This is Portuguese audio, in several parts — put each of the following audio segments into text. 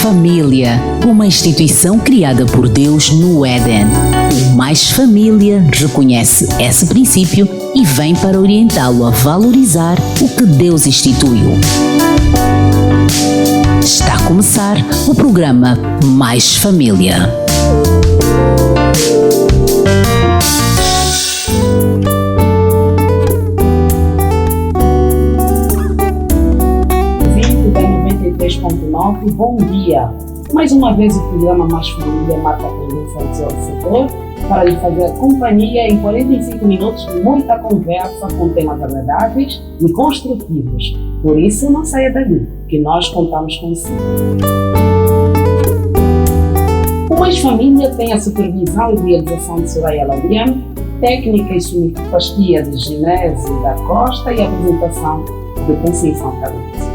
Família, uma instituição criada por Deus no Éden. O Mais Família reconhece esse princípio e vem para orientá-lo a valorizar o que Deus instituiu. Está a começar o programa Mais Família. Bom dia! Mais uma vez o programa Mais Família marca a presença do seu setor para lhe fazer companhia em 45 minutos de muita conversa com temas agradáveis e construtivos. Por isso, não saia dali, que nós contamos consigo. O Mais Família tem a supervisão e realização de Soraya Laureano, técnica e sonoplastia de Genésio da Costa e apresentação de Conceição Carlos.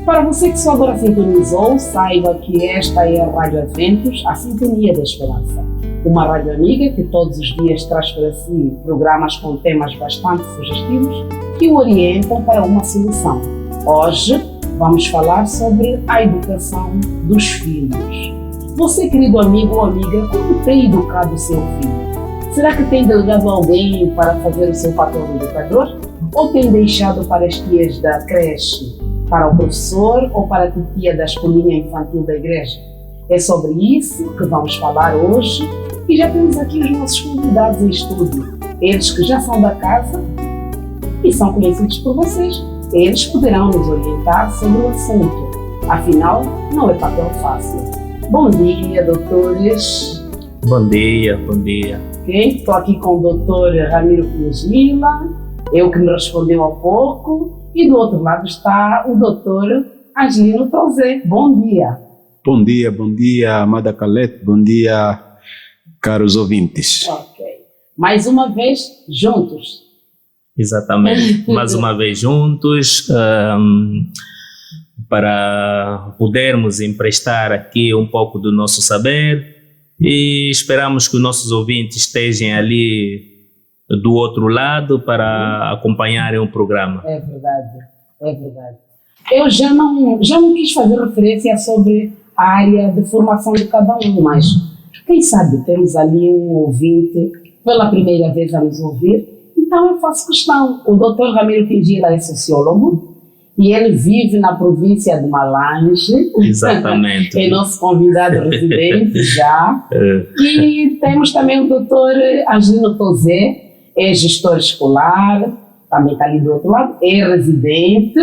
Para você que só agora sintonizou, saiba que esta é a Rádio Adventos, a Sintonia da Esperança. Uma rádio amiga que todos os dias traz para si programas com temas bastante sugestivos que o orientam para uma solução. Hoje vamos falar sobre a educação dos filhos. Você, querido amigo ou amiga, como tem educado o seu filho? Será que tem delegado alguém para fazer o seu papel de educador? Ou tem deixado para as tias da creche, para o professor ou para a titia da escolinha infantil da igreja? É sobre isso que vamos falar hoje e já temos aqui os nossos convidados em estúdio. Eles que já são da casa e são conhecidos por vocês. Eles poderão nos orientar sobre o assunto. Afinal, não é papel fácil. Bom dia, doutores. Bom dia, bom dia. Ok, estou aqui com o doutor Ramiro Cruz Lima, eu que me respondeu há pouco. E do outro lado está o doutor Angelino Tozé. Bom dia. Bom dia, amada Calete. Bom dia, caros ouvintes. Ok. Mais uma vez, juntos. Exatamente. Mais uma vez juntos, para podermos emprestar aqui um pouco do nosso saber e esperamos que os nossos ouvintes estejam ali do outro lado para acompanharem o programa. É verdade, é verdade. Eu já não quis fazer referência sobre a área de formação de cada um, mas quem sabe temos ali um ouvinte pela primeira vez a nos ouvir, então eu faço questão. O Dr. Ramiro Fingila é sociólogo e ele vive na província de Malange. Exatamente. É nosso convidado residente já. E temos também o Dr. Angelino Tozé, é gestor escolar, também está ali do outro lado, é residente.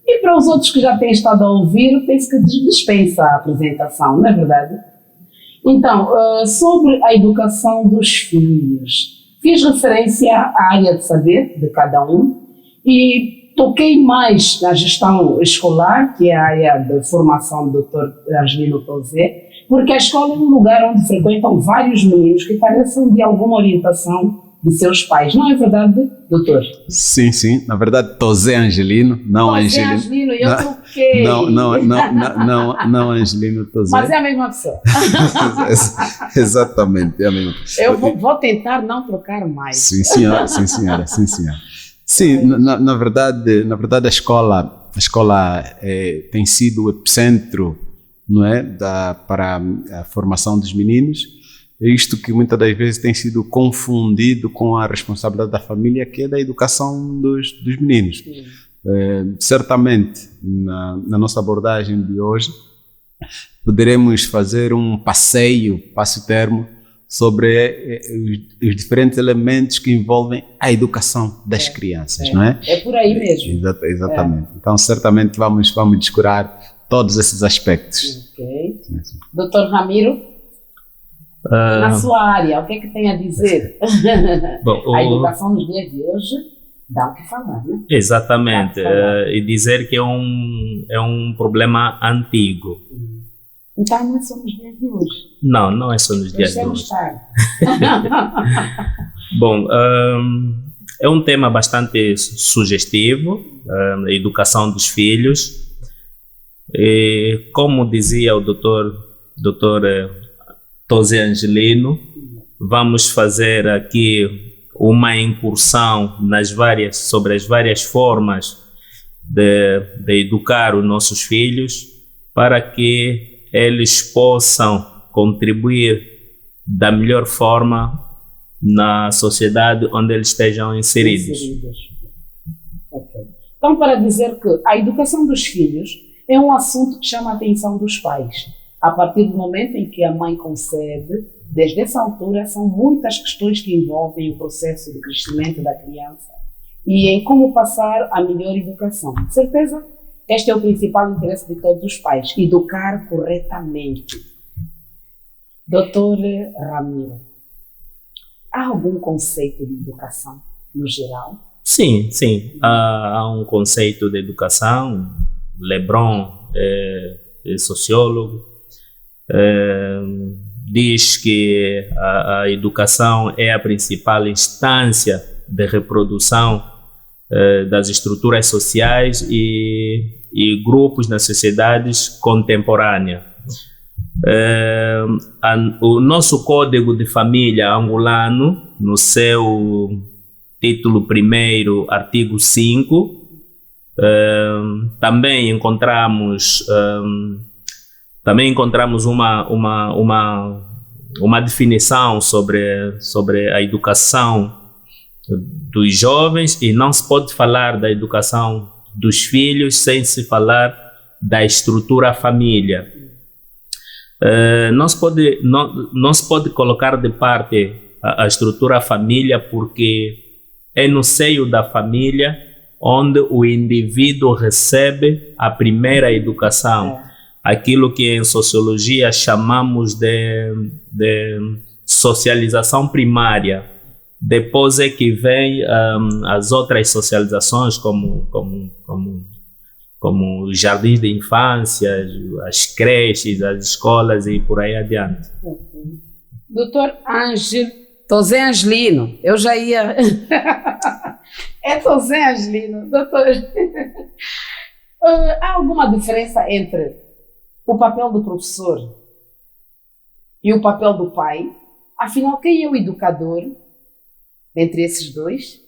E para os outros que já têm estado a ouvir, penso que dispensa a apresentação, não é verdade? Então, sobre a educação dos filhos, fiz referência à área de saber de cada um e toquei mais na gestão escolar, que é a área de formação do Dr. Angelino Tozé, porque a escola é um lugar onde frequentam vários meninos que carecem de alguma orientação de seus pais, não é verdade, doutor? Sim, na verdade, Tozé Angelino, não Tozé Angelino. Angelino, eu troquei. Não Angelino Tozé. Mas é a mesma pessoa. Exatamente, é a mesma pessoa. Eu vou tentar não trocar mais. Sim, senhora. Sim, na verdade a escola tem sido o epicentro, não é, para a formação dos meninos. É isto que muitas das vezes tem sido confundido com a responsabilidade da família, que é da educação dos meninos. Certamente, na nossa abordagem de hoje, poderemos fazer um passeio, passo-termo, sobre os diferentes elementos que envolvem a educação das crianças, não é? É por aí mesmo. Exatamente. Então, certamente vamos descurar todos esses aspectos. Ok. Doutor Ramiro? Na sua área, o que é que tem a dizer? Bom, a educação nos dias de hoje dá o que falar, né? Exatamente, e dizer que é um problema antigo. Então não é só nos dias de hoje? Não é só nos dias de hoje. Bom, é um tema bastante sugestivo, a educação dos filhos. E, como dizia o doutor Tozé Angelino, vamos fazer aqui uma incursão sobre as várias formas de educar os nossos filhos para que eles possam contribuir da melhor forma na sociedade onde eles estejam inseridos. Okay. Então, para dizer que a educação dos filhos é um assunto que chama a atenção dos pais. A partir do momento em que a mãe concebe, desde essa altura, são muitas questões que envolvem o processo de crescimento da criança e em como passar a melhor educação. De certeza, este é o principal interesse de todos os pais, educar corretamente. Doutor Ramiro, há algum conceito de educação no geral? Sim. Há um conceito de educação. Lebron é sociólogo. Diz que a educação é a principal instância de reprodução das estruturas sociais e grupos nas sociedades contemporâneas. O nosso Código de Família angolano, no seu título 1º, artigo 5, também encontramos uma definição sobre a educação dos jovens, e não se pode falar da educação dos filhos sem se falar da estrutura família. Não se pode colocar de parte a estrutura família, porque é no seio da família onde o indivíduo recebe a primeira educação, aquilo que em sociologia chamamos de socialização primária. Depois é que vem as outras socializações, como os jardins de infância, as creches, as escolas e por aí adiante. Doutor Tosé Angelino, eu já ia... É Tosé Angelino, doutor. Há alguma diferença entre o papel do professor e o papel do pai? Afinal, quem é o educador entre esses dois?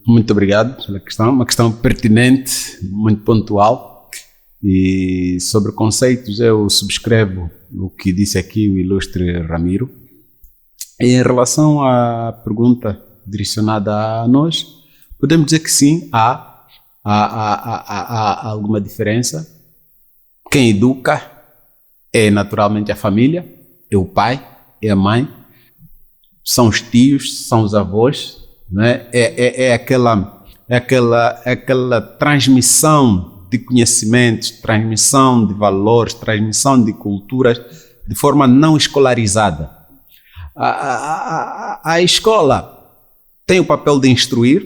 Muito obrigado pela questão, uma questão pertinente, muito pontual, e sobre conceitos eu subscrevo o que disse aqui o ilustre Ramiro. Em relação à pergunta direcionada a nós, podemos dizer que sim, há alguma diferença. Quem educa é naturalmente a família, é o pai, é a mãe, são os tios, são os avós, né? É aquela transmissão de conhecimentos, transmissão de valores, transmissão de culturas de forma não escolarizada. A escola tem o papel de instruir,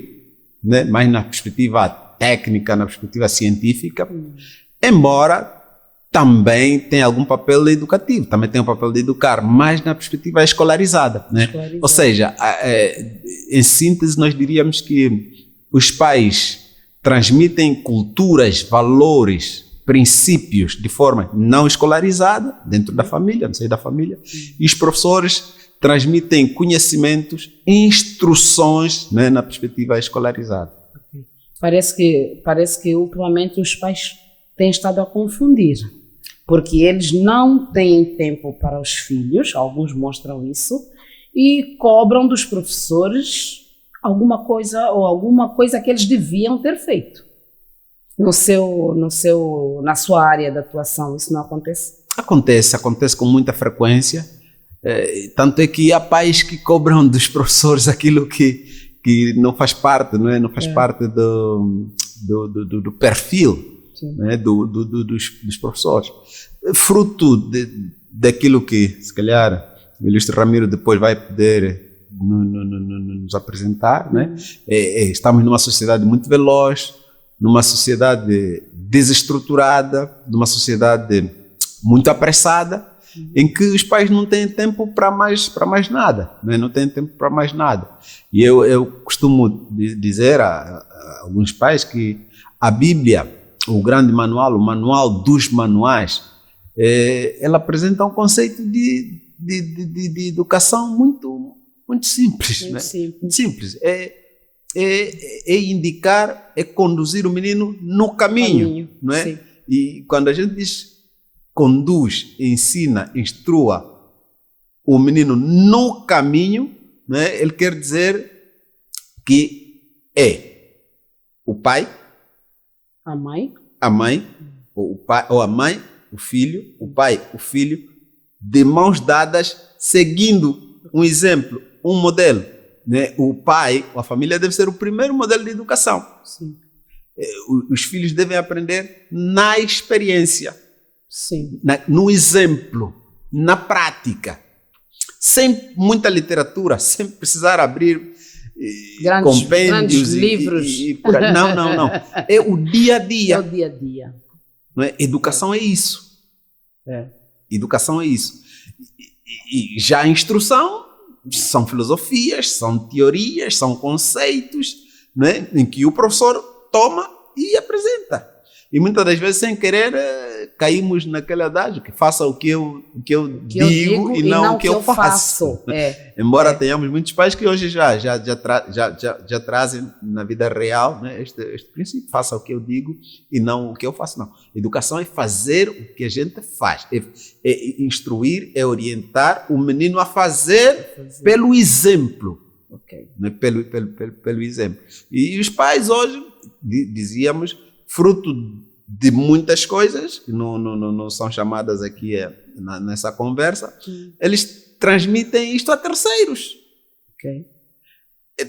né? Mas na perspectiva técnica, na perspectiva científica, embora também tem algum papel educativo, também tem um papel de educar, mas na perspectiva escolarizada, né? Ou seja, em síntese nós diríamos que os pais transmitem culturas, valores, princípios de forma não escolarizada, dentro da família, no seio da família, e os professores transmitem conhecimentos, instruções, né, na perspectiva escolarizada. Parece que ultimamente os pais têm estado a confundir, porque eles não têm tempo para os filhos, alguns mostram isso, e cobram dos professores alguma coisa que eles deviam ter feito na sua área de atuação. Isso não acontece? Acontece com muita frequência, tanto é que há pais que cobram dos professores aquilo que não faz parte, não faz parte do perfil, né, dos professores, fruto daquilo que se calhar o ilustre Ramiro depois vai poder nos apresentar, né? Estamos numa sociedade muito veloz, numa sociedade desestruturada, numa sociedade muito apressada, em que os pais não têm tempo para mais nada, né? Não têm tempo para mais nada. E eu costumo dizer a alguns pais que a Bíblia, o grande manual, o manual dos manuais, ela apresenta um conceito de educação muito simples, né? Muito simples. É indicar, é conduzir o menino no caminho, não é? Sim. E quando a gente diz conduz, ensina, instrua o menino no caminho, né, ele quer dizer que é o pai, A mãe, ou o pai, ou a mãe, o filho, o pai, o filho, de mãos dadas, seguindo um exemplo, um modelo. Né? O pai, a família deve ser o primeiro modelo de educação. sim, Os filhos devem aprender na experiência, sim, no exemplo, na prática, sem muita literatura, sem precisar abrir compêndios grandes livros. por aí. Não. É o dia a dia. É o dia a dia. Não é? Educação é isso. Educação é isso. E já a instrução são filosofias, são teorias, são conceitos, né, em que o professor toma e apresenta. E muitas das vezes, sem querer, caímos naquele adágio que faça o que eu digo e não o que eu faço. Embora tenhamos muitos pais que hoje já trazem na vida real, né, este princípio, faça o que eu digo e não o que eu faço. Não. Educação é fazer o que a gente faz, é instruir, é orientar o menino a fazer pelo exemplo. Né, pelo exemplo. E os pais hoje, dizíamos, fruto de muitas coisas que não são chamadas aqui nessa conversa, eles transmitem isto a terceiros.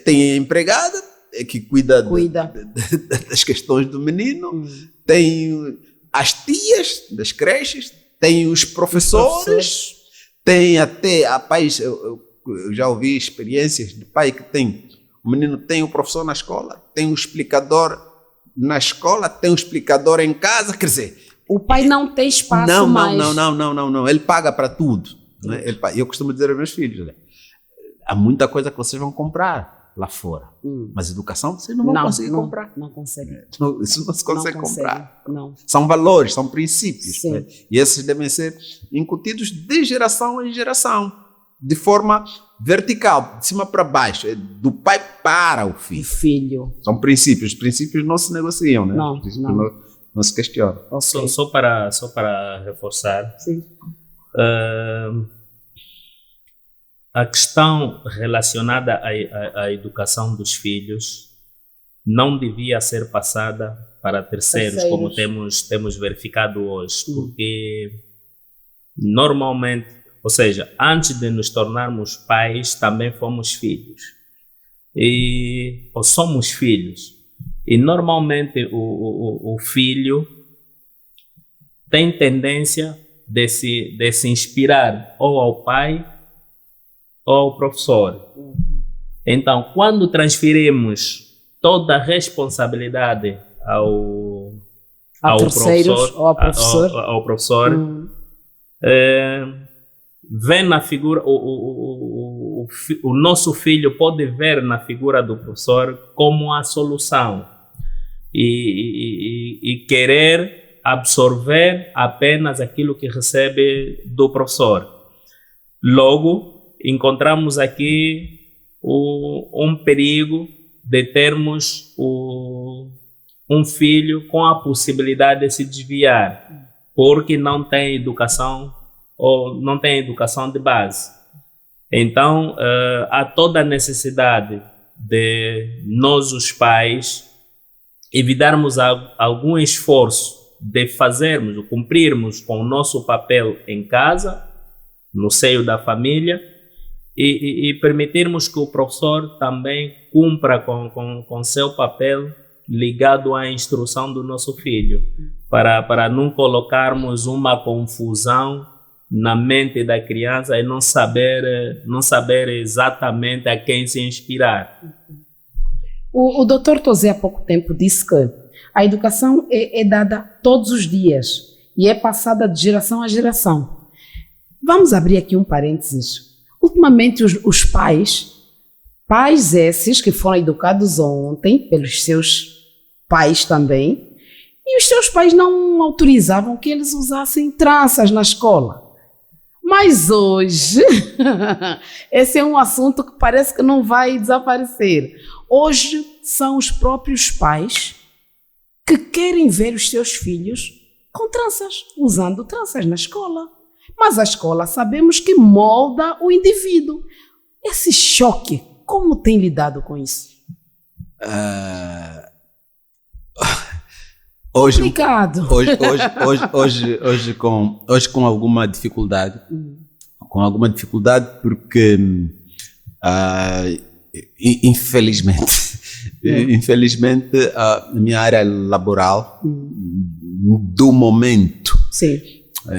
Tem a empregada que cuida das questões do menino, tem as tias das creches, tem os professores, tem até a pais. Eu já ouvi experiências de pai que tem, o menino tem o professor na escola, tem o explicador na escola, tem um explicador em casa, quer dizer... O pai não tem espaço mais. Não. Ele paga para tudo. Né? Eu costumo dizer aos meus filhos, né? Há muita coisa que vocês vão comprar lá fora, mas educação vocês não vão conseguir comprar. Não consegue. Isso não se consegue comprar. Não. São valores, são princípios. Né? E esses devem ser incutidos de geração em geração, de forma vertical, de cima para baixo, do pai para o filho. São princípios. Os princípios não se negociam, né? Não. Não se questionam. Só para reforçar, a questão relacionada à educação dos filhos não devia ser passada para terceiros. Como temos verificado hoje, porque normalmente, ou seja, antes de nos tornarmos pais, também fomos filhos. Ou somos filhos. E normalmente o filho tem tendência de se inspirar ou ao pai ou ao professor. Então, quando transferimos toda a responsabilidade ao professor, vê na figura, o nosso filho pode ver na figura do professor como a solução e querer absorver apenas aquilo que recebe do professor. Logo, encontramos aqui um perigo de termos um filho com a possibilidade de se desviar, porque não tem educação ou não tem educação de base. Então, há toda a necessidade de nós, os pais, evitarmos algum esforço de fazermos ou cumprirmos com o nosso papel em casa, no seio da família, e permitirmos que o professor também cumpra com seu papel ligado à instrução do nosso filho, para não colocarmos uma confusão na mente da criança e não saber exatamente a quem se inspirar. O doutor Tosé há pouco tempo disse que a educação é dada todos os dias e é passada de geração a geração. Vamos abrir aqui um parênteses. Ultimamente os pais esses que foram educados ontem pelos seus pais também, e os seus pais não autorizavam que eles usassem tranças na escola. Mas hoje, esse é um assunto que parece que não vai desaparecer. Hoje são os próprios pais que querem ver os seus filhos com tranças, usando tranças na escola. Mas a escola sabemos que molda o indivíduo. Esse choque, como tem lidado com isso? Complicado. Hoje com alguma dificuldade. Com alguma dificuldade porque, infelizmente, a minha área laboral, do momento, sim,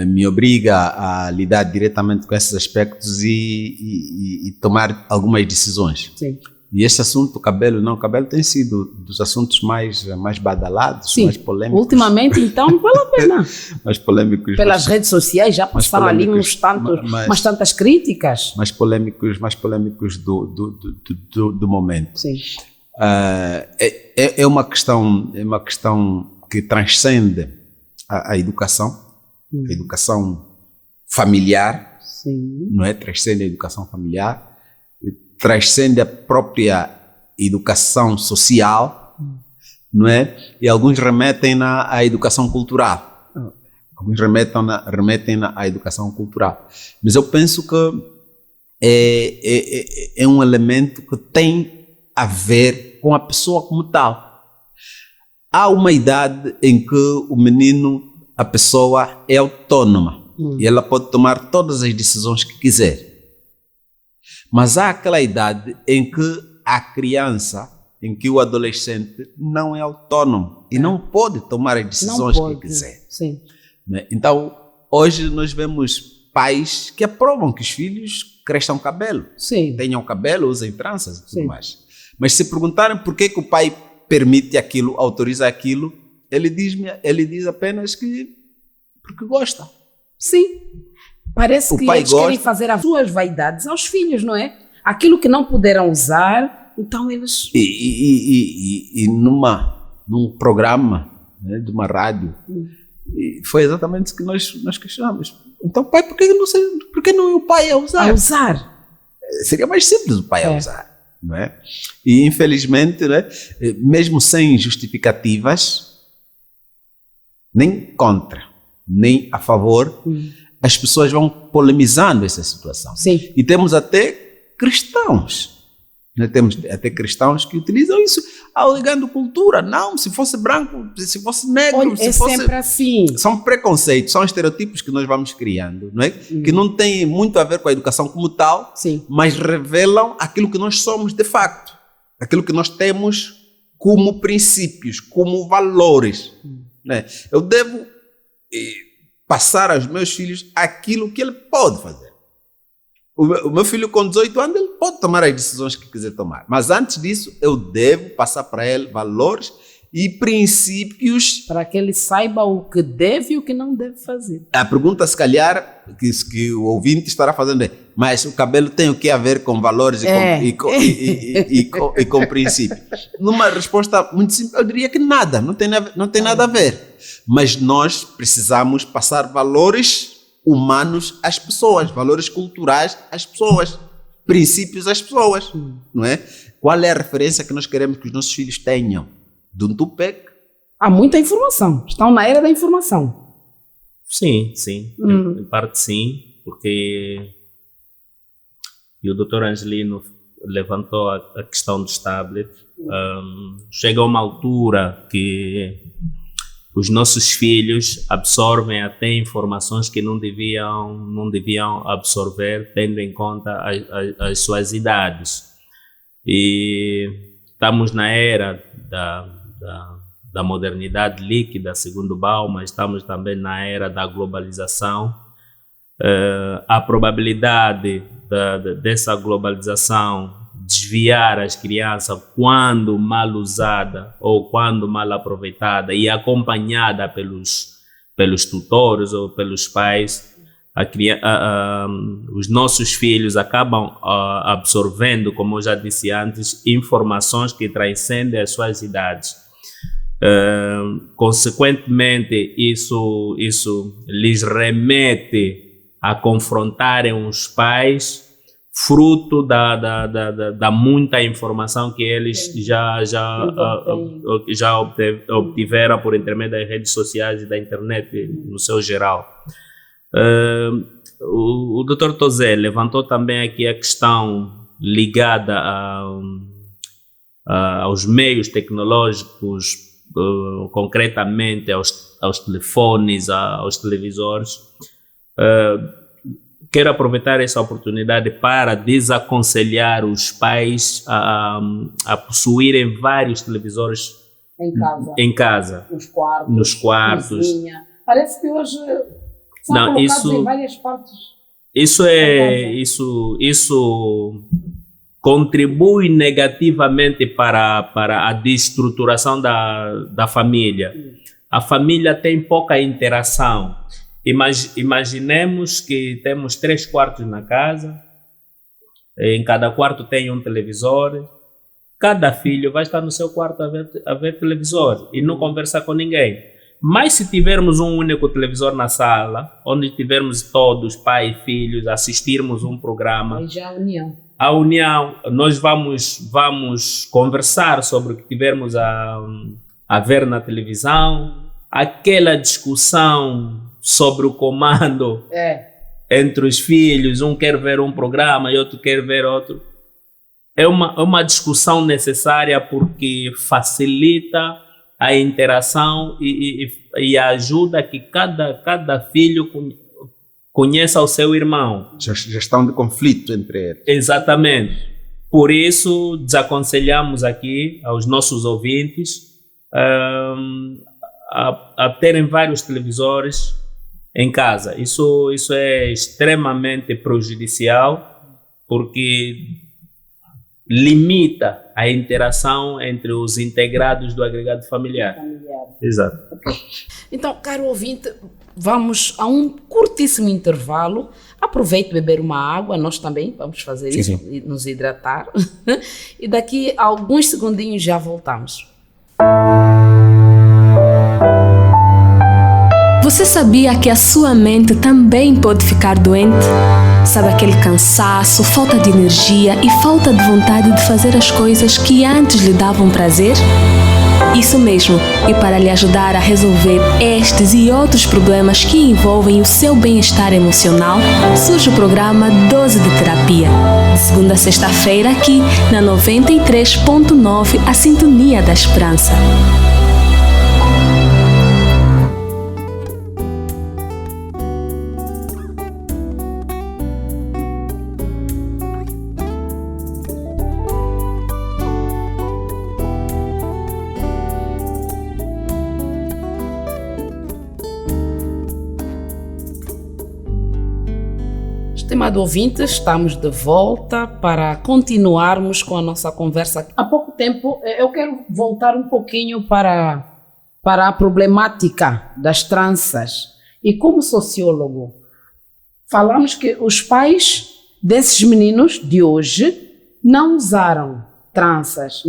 me obriga a lidar diretamente com esses aspectos e tomar algumas decisões. sim. E esse assunto, o cabelo tem sido dos assuntos mais badalados, Sim. mais polêmicos. Ultimamente, então, não vale a pena. Mais polêmos. Pelas redes sociais já passaram ali umas tantas críticas. Mais polêmicos do momento. Sim. É uma questão que transcende a educação, a educação familiar, sim, não é? Transcende a educação familiar, transcende a própria educação social, não é? E alguns remetem-na à educação cultural. Alguns remetem-na à educação cultural. Mas eu penso que é um elemento que tem a ver com a pessoa como tal. Há uma idade em que o menino, a pessoa é autônoma e ela pode tomar todas as decisões que quiser. Mas há aquela idade em que a criança, em que o adolescente não é autônomo e não pode tomar as decisões que quiser. Sim. Então, hoje nós vemos pais que aprovam que os filhos cresçam cabelo, sim, tenham cabelo, usem tranças e tudo sim, mais. Mas se perguntarem por que o pai permite aquilo, autoriza aquilo, ele diz apenas que porque gosta. Sim. Parece que eles querem fazer as suas vaidades aos filhos, não é? Aquilo que não puderam usar, então eles... E num programa, né, de uma rádio, foi exatamente isso que nós questionamos. Então, pai, por que não é o pai a usar? A usar. Seria mais simples o pai a usar, não é? E, infelizmente, né, mesmo sem justificativas, nem contra, nem a favor, as pessoas vão polemizando essa situação. Sim. E temos até cristãos. Temos até cristãos que utilizam isso alegando cultura. Não, se fosse branco, se fosse negro, olha, se fosse... sempre assim. São preconceitos, são estereotipos que nós vamos criando, não é? Que não têm muito a ver com a educação como tal, sim, mas revelam aquilo que nós somos de facto. Aquilo que nós temos como princípios, como valores. Né? Eu devo... passar aos meus filhos aquilo que ele pode fazer. O meu filho com 18 anos, ele pode tomar as decisões que quiser tomar. Mas antes disso, eu devo passar para ele valores e princípios. Para que ele saiba o que deve e o que não deve fazer. A pergunta, se calhar, que o ouvinte estará fazendo é: mas o cabelo tem o que a ver com valores e com princípios? Numa resposta muito simples, eu diria que nada, não tem nada a ver. Mas nós precisamos passar valores humanos às pessoas, valores culturais às pessoas, princípios às pessoas, não é? Qual é a referência que nós queremos que os nossos filhos tenham? De um Tupec? Há muita informação, estão na era da informação. Sim. Em parte sim, porque e o Dr. Angelino levantou a questão dos tablets. Chega a uma altura que os nossos filhos absorvem até informações que não deviam absorver, tendo em conta as suas idades. E estamos na era da modernidade líquida, segundo Bauman, estamos também na era da globalização. A probabilidade dessa globalização desviar as crianças quando mal usada ou quando mal aproveitada e acompanhada pelos tutores ou pelos pais, os nossos filhos acabam absorvendo, como eu já disse antes, informações que transcendem as suas idades. Consequentemente, isso lhes remete a confrontarem os pais fruto da muita informação que eles já obtiveram por intermédio das redes sociais e da internet no seu geral. O Dr. Tozé levantou também aqui a questão ligada aos meios tecnológicos, concretamente aos telefones, aos televisores. Quero aproveitar essa oportunidade para desaconselhar os pais a possuírem vários televisores em casa. Nos quartos. Cozinha. Parece que hoje são colocados em várias partes. Isso contribui negativamente para a desestruturação da família. A família tem pouca interação. Imaginemos que temos 3 quartos na casa, em cada quarto tem um televisor, cada filho vai estar no seu quarto a ver televisor e não conversar com ninguém. Mas se tivermos um único televisor na sala, onde tivermos todos, pai e filhos, assistirmos um programa, aí já é a união, nós vamos conversar sobre o que tivermos a ver na televisão, aquela discussão sobre o comando entre os filhos, um quer ver um programa e outro quer ver outro. É uma discussão necessária porque facilita a interação e ajuda que cada filho conheça o seu irmão. Gestão de conflito entre eles. Exatamente. Por isso, desaconselhamos aqui aos nossos ouvintes a terem vários televisores em casa. Isso é extremamente prejudicial porque limita a interação entre os integrados do agregado familiar. Exato. Então, caro ouvinte, vamos a um curtíssimo intervalo. Aproveite beber uma água, nós também vamos fazer isso, e nos hidratar. E daqui a alguns segundinhos já voltamos. Você sabia que a sua mente também pode ficar doente? Sabe aquele cansaço, falta de energia e falta de vontade de fazer as coisas que antes lhe davam prazer? Isso mesmo, e para lhe ajudar a resolver estes e outros problemas que envolvem o seu bem-estar emocional, surge o programa Dose de Terapia, de segunda a sexta-feira aqui na 93.9, a Sintonia da Esperança. Estimado ouvinte, estamos de volta para continuarmos com a nossa conversa. Há pouco tempo, eu quero voltar um pouquinho para a problemática das tranças. E como sociólogo, falamos que os pais desses meninos de hoje não usavam tranças.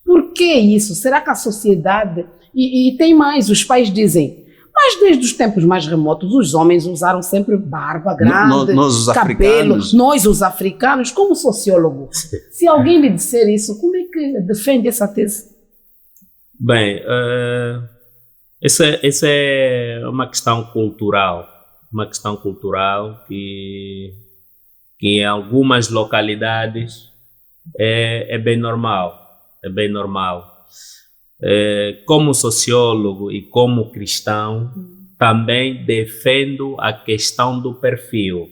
Por que isso? Será que a sociedade... E tem mais, os pais dizem... Mas desde os tempos mais remotos, os homens usaram sempre barba grande, cabelo. Nós, os africanos, como sociólogo, se alguém lhe disser isso, como é que defende essa tese? Bem, essa é uma questão cultural. Que em algumas localidades é bem normal. Como sociólogo e como cristão, também defendo a questão do perfil.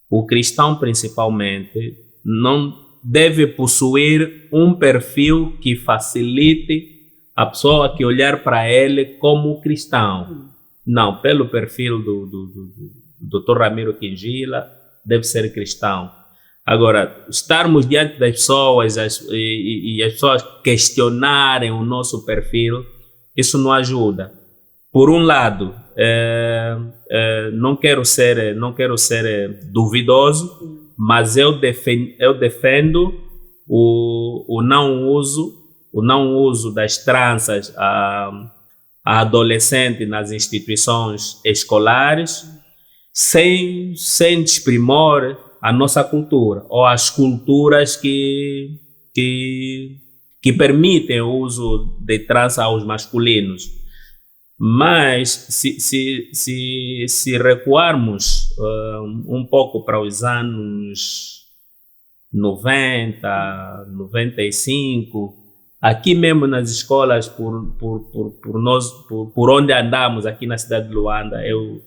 O cristão, principalmente, não deve possuir um perfil que facilite a pessoa que olhar para ele como cristão. Não, pelo perfil do Dr. Ramiro Quingila, deve ser cristão. Agora, estarmos diante das pessoas e as pessoas questionarem o nosso perfil, isso não ajuda. Por um lado, não quero ser duvidoso, mas eu defendo o não uso das tranças a adolescente nas instituições escolares. sem desprimor a nossa cultura ou as culturas que permitem o uso de trança aos masculinos. Mas se recuarmos um pouco para os anos 90, 95, aqui mesmo nas escolas por onde andamos aqui na cidade de Luanda, eu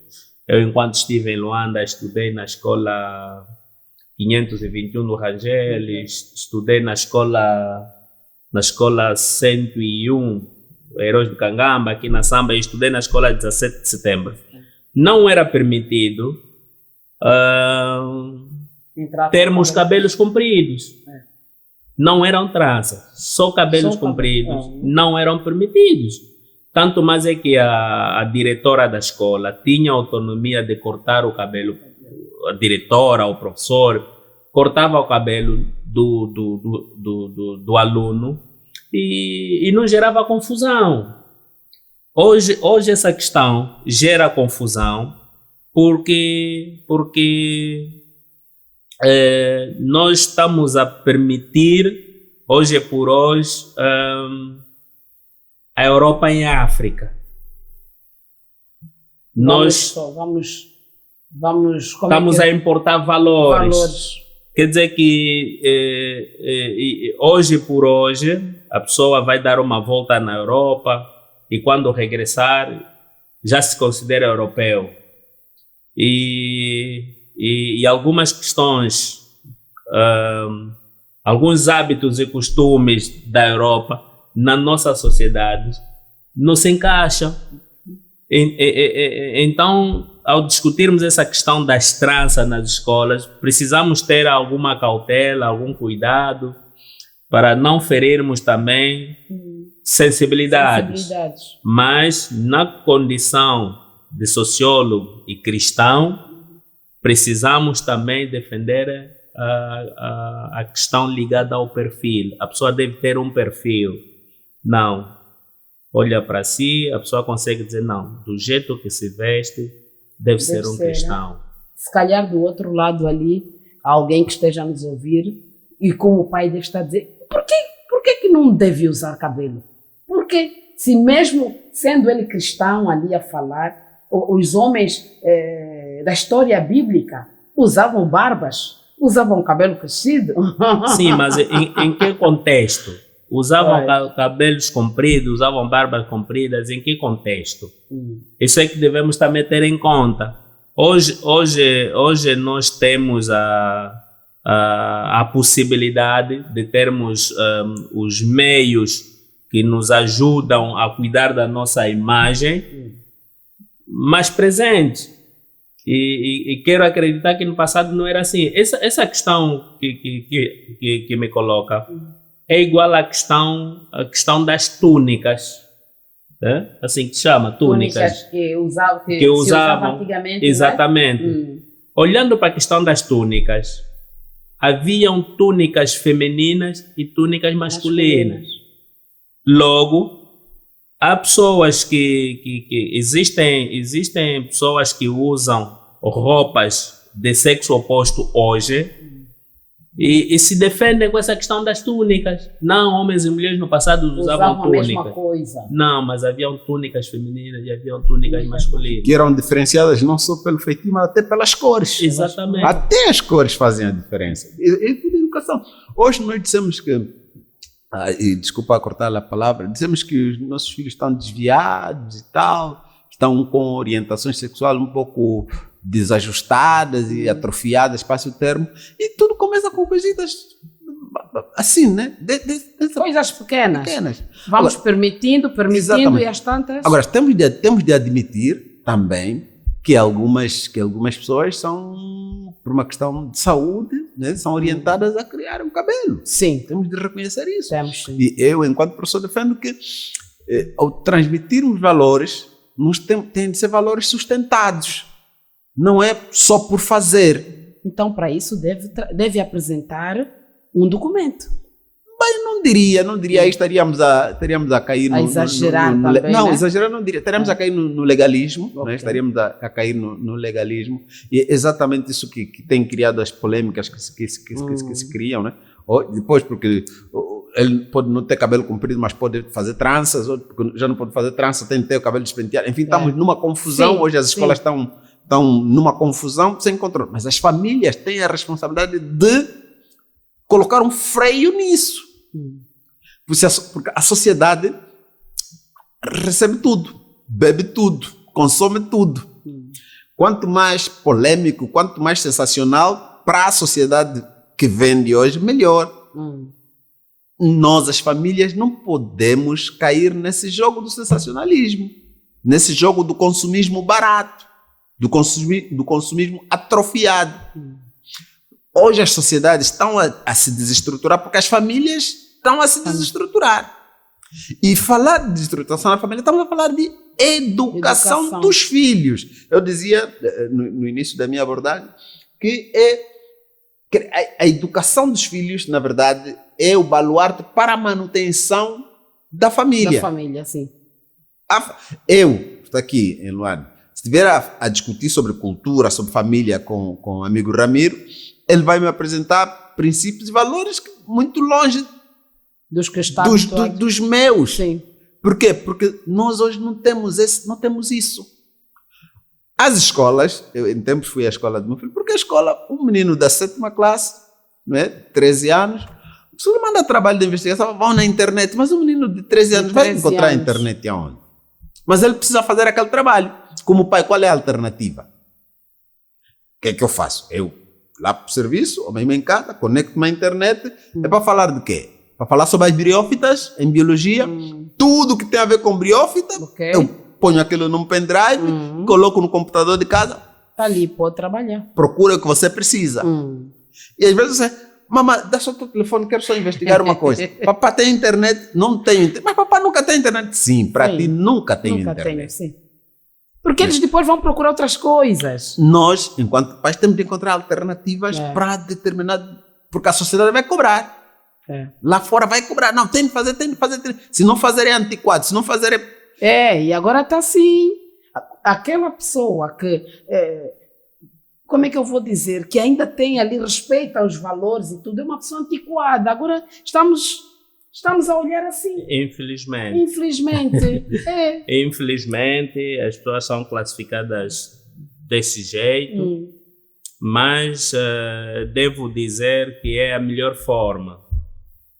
enquanto estive em Luanda estudei na escola 521 no Rangel, estudei na escola 101 Heróis do Cangamba, aqui na Samba, e estudei na escola 17 de setembro. Não era permitido termos cabelos compridos. Não eram tranças, só cabelos compridos não eram permitidos. Tanto mais é que a diretora da escola tinha autonomia de cortar o cabelo, a diretora, o professor, cortava o cabelo do aluno e não gerava confusão. Hoje essa questão gera confusão porque nós estamos a permitir, hoje por hoje, a Europa em África. Nós estamos a importar valores. Quer dizer que hoje por hoje a pessoa vai dar uma volta na Europa e quando regressar já se considera europeu. E algumas questões, alguns hábitos e costumes da Europa na nossa sociedade não se encaixam. Então, ao discutirmos essa questão das tranças nas escolas, precisamos ter alguma cautela, algum cuidado para não ferirmos também sensibilidades. Mas na condição de sociólogo e cristão, precisamos também defender a questão ligada ao perfil. A pessoa deve ter um perfil. Não. Olha para si, a pessoa consegue dizer, não, do jeito que se veste, deve ser um cristão. Né? Se calhar do outro lado ali, alguém que esteja a nos ouvir e como o pai deve estar a dizer, por que não deve usar cabelo? Porque se mesmo sendo ele cristão ali a falar, os homens da história bíblica usavam barbas, usavam cabelo crescido. Sim, mas em que contexto? Usavam cabelos compridos, usavam barbas compridas, em que contexto? Isso é que devemos também ter em conta. Hoje nós temos a possibilidade de termos os meios que nos ajudam a cuidar da nossa imagem mais presente. E quero acreditar que no passado não era assim. Essa questão que me coloca é igual à questão das túnicas, né? Assim que se chama, túnicas. Que usavam antigamente. Exatamente. Né? Olhando para a questão das túnicas, haviam túnicas femininas e túnicas masculinas. Logo, há pessoas que existem pessoas que usam roupas de sexo oposto hoje e se defendem com essa questão das túnicas. Não, homens e mulheres no passado usavam túnicas. A mesma coisa. Não, mas haviam túnicas femininas e haviam túnicas masculinas. Que eram diferenciadas não só pelo feitio, mas até pelas cores. Exatamente. Até as cores fazem a diferença. E tudo educação. Hoje nós dissemos que, e desculpa cortar a palavra, dizemos que os nossos filhos estão desviados e tal, estão com orientações sexuais um pouco desajustadas e atrofiadas, passe o termo, e tudo começa com coisitas assim, né? Coisas pequenas. Vamos agora, permitindo e às tantas... Agora, temos de admitir também que algumas pessoas são, por uma questão de saúde, né, são orientadas a criar um cabelo. Sim. Temos de reconhecer isso. Temos, sim. E eu, enquanto professor, defendo que ao transmitirmos valores, têm de ser valores sustentados. Não é só por fazer. Então, para isso, deve apresentar um documento. Bem, não diria, aí estaríamos a cair a exagerar também, não, né? exagerar não diria, estaríamos a cair no legalismo, né? Estaríamos a cair no legalismo, e é exatamente isso que tem criado as polêmicas que se criam, né? Ou depois, porque ele pode não ter cabelo comprido, mas pode fazer tranças, ou porque já não pode fazer trança, tem que ter o cabelo despenteado, enfim, estamos numa confusão, hoje as escolas estão numa confusão sem controle, mas as famílias têm a responsabilidade de colocar um freio nisso. Porque a sociedade recebe tudo, bebe tudo, consome tudo. Quanto mais polêmico, quanto mais sensacional para a sociedade que vende hoje, melhor. Nós, as famílias, não podemos cair nesse jogo do sensacionalismo, nesse jogo do consumismo barato, do consumismo atrofiado. Hoje as sociedades estão a se desestruturar porque as famílias estão a se desestruturar. E falar de desestruturação na família, estamos a falar de educação dos filhos. Eu dizia no início da minha abordagem que a educação dos filhos, na verdade, é o baluarte para a manutenção da família. Da família, sim. Eu, estou aqui em Luanda, se estiver a discutir sobre cultura, sobre família com o amigo Ramiro, ele vai me apresentar princípios e valores muito longe dos que estão dos meus. Sim. Por quê? Porque nós hoje não temos isso. As escolas, eu em tempos fui à escola do meu filho, porque a escola, um menino da 7ª classe, né, 13 anos, se ele manda trabalho de investigação, vão na internet, mas um menino de 13 anos vai encontrar a internet aonde? Mas ele precisa fazer aquele trabalho. Como pai, qual é a alternativa? O que é que eu faço? Eu lá para o serviço, ou mesmo em casa, conecto-me à internet, é para falar de quê? Para falar sobre as briófitas em biologia, tudo que tem a ver com briófita, eu ponho aquilo num pendrive, coloco no computador de casa. Está ali, pode trabalhar. Procura o que você precisa. E às vezes você, mamãe, dá só o teu telefone, quero só investigar uma coisa. Papá tem internet? Não tenho internet. Mas papá nunca tem internet? Sim, para ti nunca tem internet. Tenho, sim. Porque eles depois vão procurar outras coisas. Nós, enquanto pais, temos de encontrar alternativas para determinado... Porque a sociedade vai cobrar. Lá fora vai cobrar. Não, tem de fazer. Se não fazer é antiquado, se não fazer é... e agora está assim. Aquela pessoa que... como é que eu vou dizer? Que ainda tem ali respeito aos valores e tudo, é uma pessoa antiquada. Agora estamos a olhar assim. Infelizmente. Infelizmente, as pessoas são classificadas desse jeito, mas devo dizer que é a melhor forma.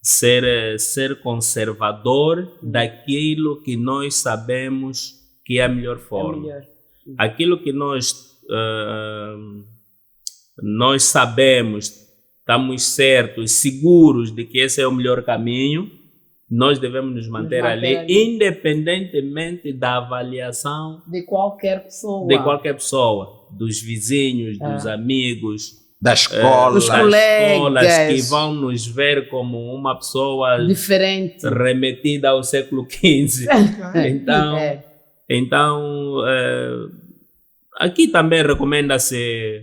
Ser conservador daquilo que nós sabemos que é a melhor forma. Aquilo que nós sabemos, estamos certos, seguros de que esse é o melhor caminho, nós devemos nos manter ali, independentemente da avaliação de qualquer pessoa, dos vizinhos, dos amigos, da escola, dos colegas, que vão nos ver como uma pessoa diferente, remetida ao século XV. Então, aqui também recomenda-se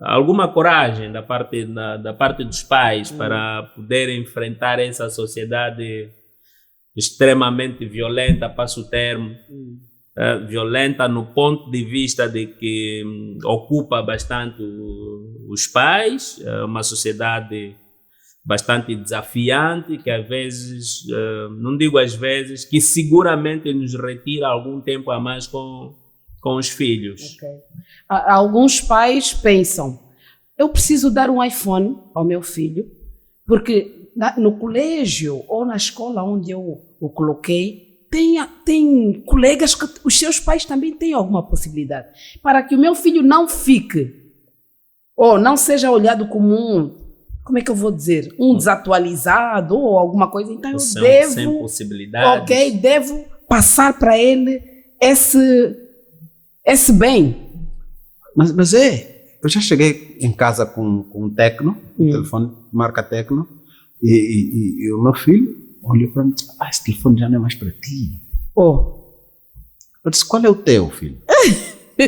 alguma coragem da parte dos pais para poder enfrentar essa sociedade extremamente violenta, passo o termo, violenta no ponto de vista de que ocupa bastante os pais, uma sociedade bastante desafiante, que às vezes, não digo às vezes, que seguramente nos retira algum tempo a mais com os filhos. Alguns pais pensam, eu preciso dar um iPhone ao meu filho, porque no colégio ou na escola onde eu o coloquei, tem colegas que os seus pais também têm alguma possibilidade. Para que o meu filho não fique, ou não seja olhado como como é que eu vou dizer, desatualizado ou alguma coisa, então eu devo... Sem possibilidades. Devo passar para ele esse bem. Mas eu já cheguei em casa com um Tecno, um telefone marca Tecno, e o meu filho olhou para mim e disse, esse telefone já não é mais para ti. Eu disse, qual é o teu, filho?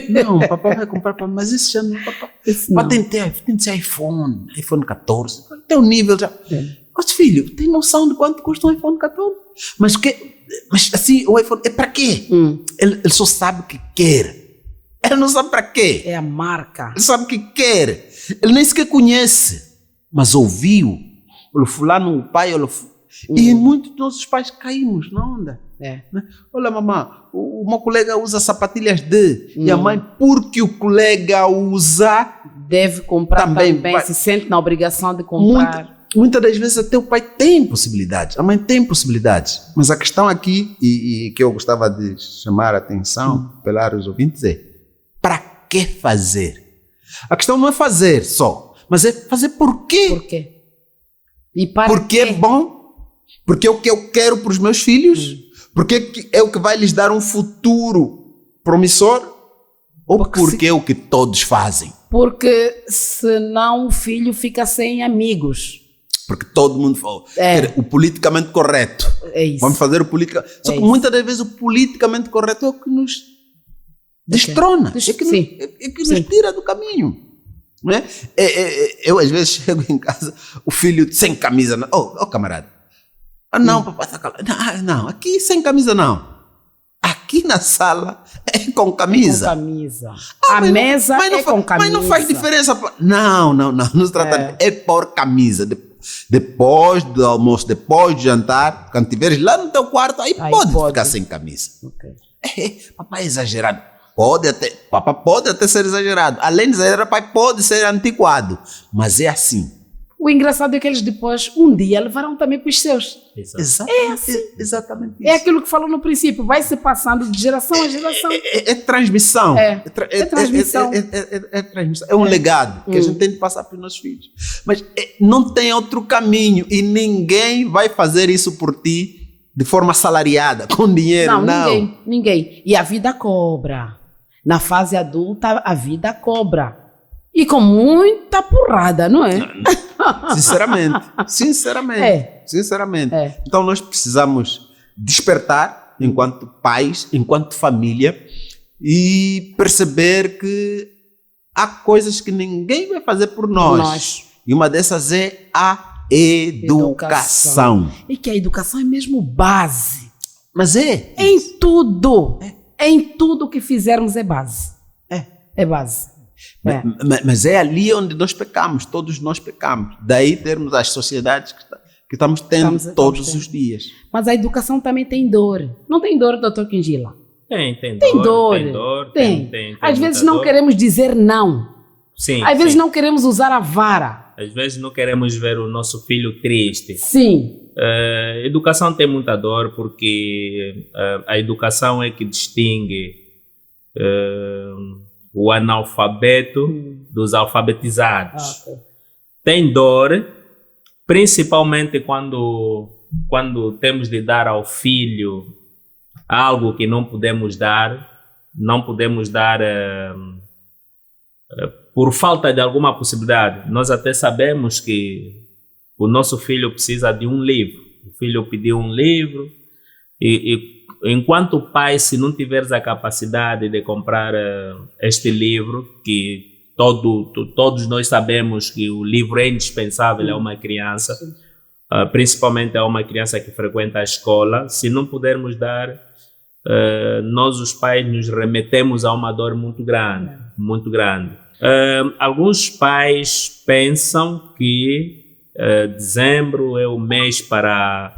Não, papai vai comprar para mim, mas esse já não é papai. Mas tem que ser iPhone 14, o teu nível já... Mas filho, tem noção de quanto custa um iPhone 14? Mas assim, o iPhone é para quê? Ele só sabe que quer. Ele não sabe para quê. É a marca. Ele sabe que quer. Ele nem sequer conhece. Mas ouviu. O fulano, o pai, e muitos dos nossos pais caímos na onda. É. Né? Olha, mamãe, o meu colega usa sapatilhas de. E a mãe, porque o colega usa, deve comprar também vai, se sente na obrigação de comprar. Muitas das vezes até o pai tem possibilidades, a mãe tem possibilidades. Mas a questão aqui, e que eu gostava de chamar a atenção pelos ouvintes, é para que fazer? A questão não é fazer só, mas é fazer por quê? Por quê? E para porque quê? É bom, porque é o que eu quero para os meus filhos, porque é o que vai lhes dar um futuro promissor, ou porque é o que todos fazem. Porque senão o filho fica sem amigos. Porque todo mundo fala, o politicamente correto. É isso. Vamos fazer o politicamente... Só que muitas das vezes o politicamente correto é o que nos destrona, é que nos tira do caminho. Não é? Eu às vezes chego em casa, o filho sem camisa, camarada, não, papai está calado, não, aqui sem camisa não, aqui na sala é com camisa. É com camisa. A mesa é com camisa. Mas não faz diferença. Não se trata é por camisa. Depois do almoço, depois do jantar, quando estiveres lá no teu quarto, aí pode ficar sem camisa. Okay. Papai é exagerado. Papai pode até ser exagerado. Além de exagerar, papai pode ser antiquado. Mas é assim. O engraçado é que eles depois, um dia, levarão também para os seus. Exatamente isso. É aquilo que falou no princípio. Vai se passando de geração a geração. É transmissão. É transmissão. É transmissão. É um legado que a gente tem de passar para os nossos filhos. Mas não tem outro caminho. E ninguém vai fazer isso por ti de forma salariada, com dinheiro. Não. Ninguém. E a vida cobra. Na fase adulta, a vida cobra. E com muita porrada, não é? Sinceramente. Então nós precisamos despertar enquanto pais, enquanto família, e perceber que há coisas que ninguém vai fazer por nós. E uma dessas é a educação. E que a educação é mesmo base. Mas em tudo. Em tudo que fizermos é base. É base. Mas é ali onde nós pecamos, todos nós pecamos. Daí termos as sociedades que estamos tendo todos os dias. Mas a educação também tem dor. Não tem dor, doutor Quingila? Tem dor. Às vezes não queremos dizer não. Sim. Às vezes não queremos usar a vara. Às vezes não queremos ver o nosso filho triste. Sim. Educação tem muita dor porque a educação é que distingue o analfabeto dos alfabetizados. Tem dor, principalmente quando temos de dar ao filho algo que não podemos dar por falta de alguma possibilidade. Nós até sabemos que o nosso filho precisa de um livro. O filho pediu um livro e enquanto pai, se não tiveres a capacidade de comprar este livro, que todos nós sabemos que o livro é indispensável a uma criança, principalmente a uma criança que frequenta a escola, se não pudermos dar, nós os pais nos remetemos a uma dor muito grande, muito grande. Alguns pais pensam que dezembro é o mês para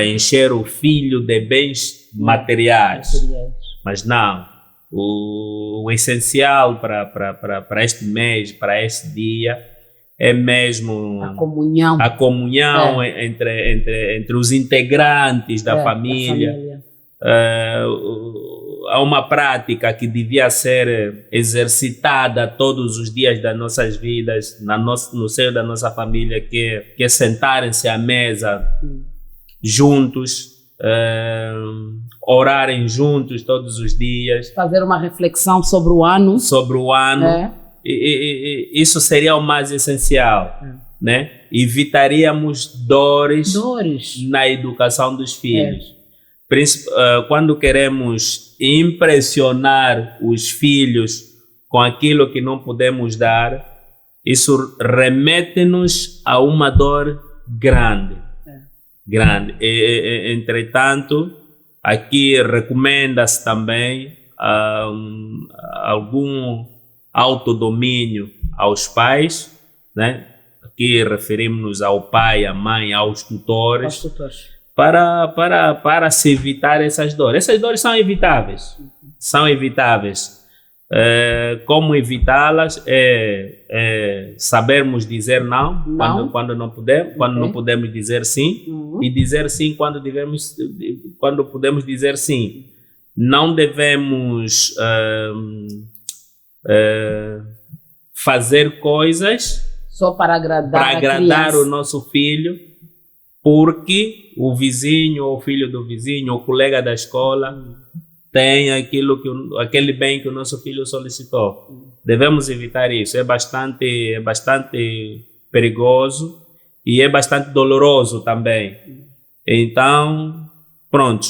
encher o filho de bens materiais. Mas não, o essencial para este mês, para este dia, é mesmo a comunhão entre os integrantes da família. Há uma prática que devia ser exercitada todos os dias das nossas vidas, no seio da nossa família, que é sentarem-se à mesa juntos, orarem juntos todos os dias. Fazer uma reflexão sobre o ano. E isso seria o mais essencial, né? Evitaríamos dores na educação dos filhos. Quando queremos impressionar os filhos com aquilo que não podemos dar, isso remete-nos a uma dor grande. Grande. Entretanto, aqui recomenda-se também algum autodomínio aos pais, né? Aqui referimos-nos ao pai, à mãe, aos tutores, para se evitar essas dores. Essas dores são evitáveis. São evitáveis. Como evitá-las é sabermos dizer não. Quando não podemos, quando não podemos dizer sim, e dizer sim quando podemos dizer sim. Não devemos fazer coisas só para agradar o nosso filho, porque o vizinho, ou o filho do vizinho, ou o colega da escola tem aquele bem que o nosso filho solicitou. Devemos evitar isso. É bastante perigoso e é bastante doloroso também. Então, pronto.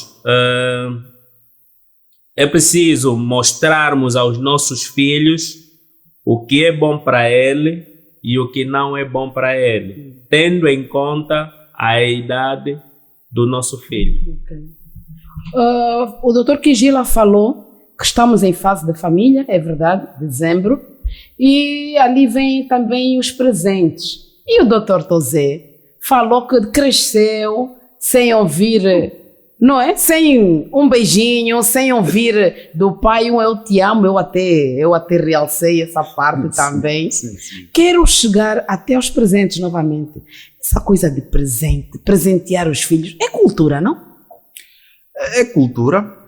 É preciso mostrarmos aos nossos filhos o que é bom para ele e o que não é bom para ele, tendo em conta a idade do nosso filho. O Dr. Kigila falou que estamos em fase de família, é verdade, dezembro, e ali vem também os presentes. E o Dr. Tozé falou que cresceu sem ouvir, não é? Sem um beijinho, sem ouvir do pai eu te amo, eu até realcei essa parte também. Sim. Quero chegar até aos presentes novamente. Essa coisa de presente, presentear os filhos, é cultura, não? É cultura.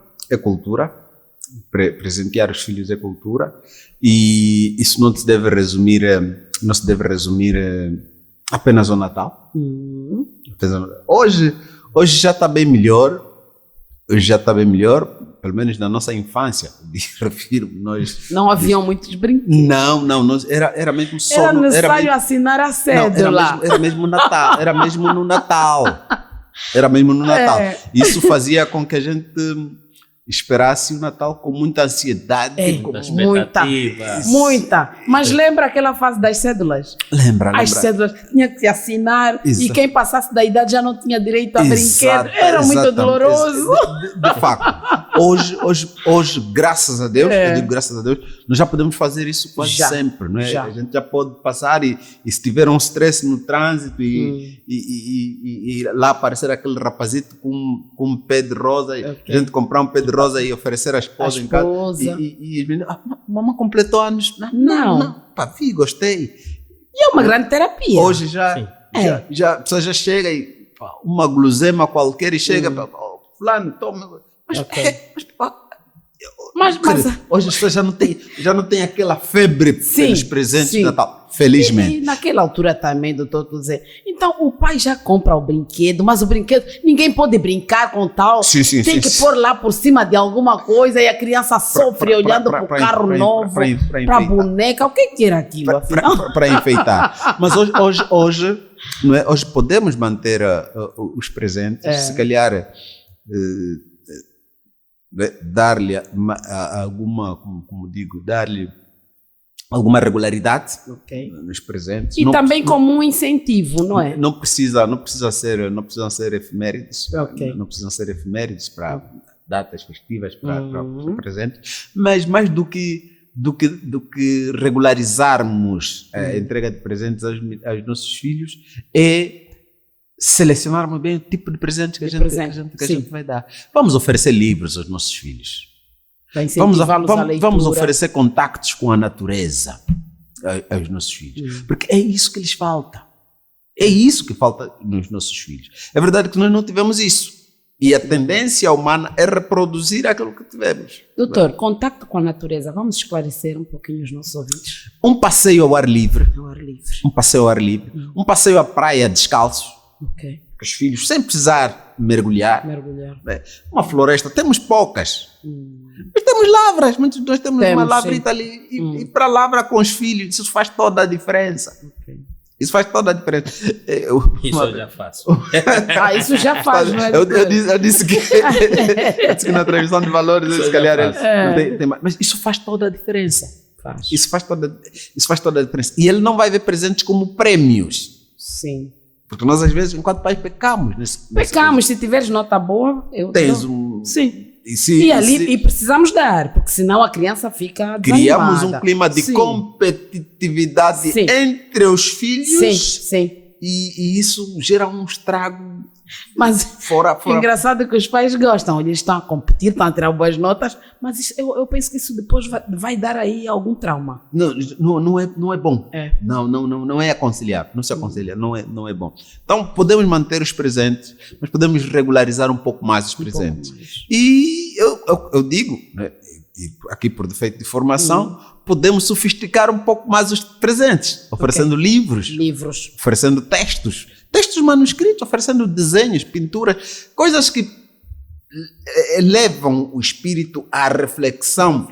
Presentear os filhos é cultura, e isso não se deve resumir apenas ao Natal. Hoje já está bem melhor. Pelo menos na nossa infância, refiro, nós... Não haviam muitos brinquedos. Não, era mesmo só... Era necessário assinar a cédula. Era mesmo Natal, era mesmo no Natal. Isso fazia com que a gente esperasse o Natal com muita ansiedade. Muita. Mas lembra aquela fase das cédulas? Lembra. As cédulas tinha que assinar. E quem passasse da idade já não tinha direito a brinquedo. Era muito doloroso. De facto. Hoje, graças a Deus, eu digo graças a Deus, nós já podemos fazer isso quase sempre, não é? A gente já pode passar e se tiver um stress no trânsito e lá aparecer aquele rapazito com um pé de rosa, a gente comprar um pé de rosa e oferecer à esposa em casa. E mamãe completou anos. Não. Vi, gostei. E é uma grande terapia. Hoje a pessoa já chega e uma gulosema qualquer e chega para fulano, toma. Mas hoje as pessoas já não têm aquela febre pelos presentes de Natal, felizmente. E naquela altura também, doutor Tozé, então o pai já compra o brinquedo, mas o brinquedo, ninguém pode brincar com tal, tem que pôr lá por cima de alguma coisa e a criança sofre olhando para o carro novo, para a boneca, o que era aquilo? Para enfeitar. Mas hoje, não é? Hoje podemos manter os presentes, se calhar... dar-lhe alguma, como digo, dar-lhe alguma regularidade nos presentes. E também como um incentivo, não é? Não precisam ser efemérides. Não precisam ser efemérides para datas festivas, para presentes. Mas mais do que regularizarmos a entrega de presentes aos nossos filhos, é selecionarmos bem o tipo de presente que a gente vai dar. Vamos oferecer livros aos nossos filhos. Vamos oferecer contactos com a natureza aos nossos filhos. Porque é isso que lhes falta. É isso que falta nos nossos filhos. É verdade que nós não tivemos isso. E a tendência humana é reproduzir aquilo que tivemos. Doutor, contacto com a natureza. Vamos esclarecer um pouquinho os nossos ouvintes. Um passeio ao ar livre. Um passeio ao ar livre. Um passeio à praia descalço. Os filhos, sem precisar mergulhar. Uma floresta, temos poucas. Mas temos lavras, nós temos uma lavrita ali. E para lavra com os filhos, isso faz toda a diferença. Isso faz toda a diferença. Eu já faço. Isso já faz, não é? Eu disse que na transmissão de valores, se calhar, mas isso faz toda a diferença. Isso faz toda a diferença. E ele não vai ver presentes como prêmios. Sim. Porque nós, às vezes, enquanto pais, pecamos. Pecamos, se tiveres nota boa, eu Tens dou. um... Sim. E E precisamos dar, porque senão a criança fica criamos desanimada. um clima de Sim. competitividade Sim. entre os filhos. Sim, sim. E isso gera um estrago Mas fora. engraçado que os pais gostam, eles estão a competir, estão a tirar boas notas, mas eu penso que isso depois vai dar aí algum trauma. Não é bom. É. Não é aconselhável. Não se aconselha, não é bom. Então, podemos manter os presentes, mas podemos regularizar um pouco mais os presentes. E eu digo, né, e aqui por defeito de formação, podemos sofisticar um pouco mais os presentes, oferecendo livros, oferecendo textos manuscritos, oferecendo desenhos, pinturas, coisas que levam o espírito à reflexão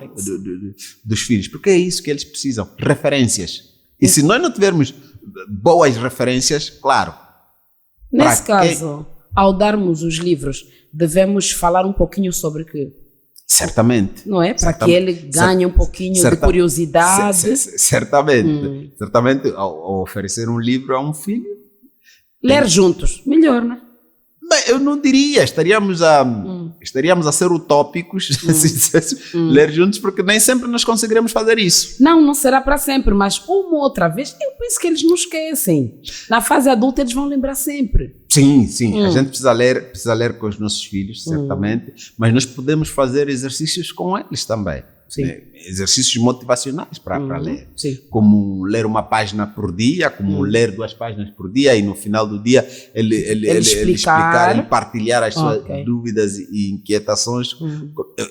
dos filhos, porque é isso que eles precisam, referências. E se nós não tivermos boas referências, claro. Nesse caso, ao darmos os livros, devemos falar um pouquinho sobre o quê? Certamente. Não é? Para que ele ganhe um pouquinho de curiosidade. Certamente. Certamente, ao oferecer um livro a um filho. Ler juntos, melhor, não é? Bem, eu não diria, estaríamos a ser utópicos se dissesse ler juntos, porque nem sempre nós conseguiremos fazer isso. Não será para sempre, mas uma outra vez, eu penso que eles não esquecem. Na fase adulta eles vão lembrar sempre. Sim, a gente precisa ler com os nossos filhos, certamente, mas nós podemos fazer exercícios com eles também. Sim. Exercícios motivacionais para ler. Sim. Como ler uma página por dia, como ler 2 páginas por dia e no final do dia ele explicar, ele partilhar as suas dúvidas e inquietações. Eu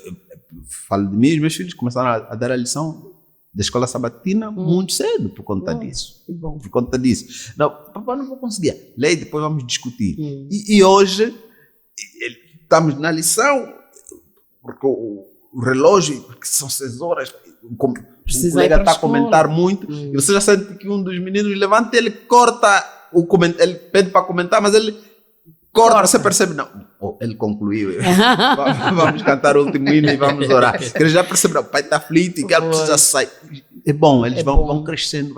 falo de mim, os meus filhos começaram a dar a lição da escola sabatina muito cedo por conta disso. Que bom. Por conta disso. Não, papai, não vou conseguir. Leia, depois vamos discutir. E hoje estamos na lição, porque o relógio, que são 6 horas, o colega está a comentar muito, e você já sente que um dos meninos levanta, ele corta o comentário, ele pede para comentar, mas ele corta. Você percebe, não, ele concluiu, vamos cantar o último hino e vamos orar. Ele já percebe, não, o pai está aflito e que ele precisa sair. É bom, eles vão crescendo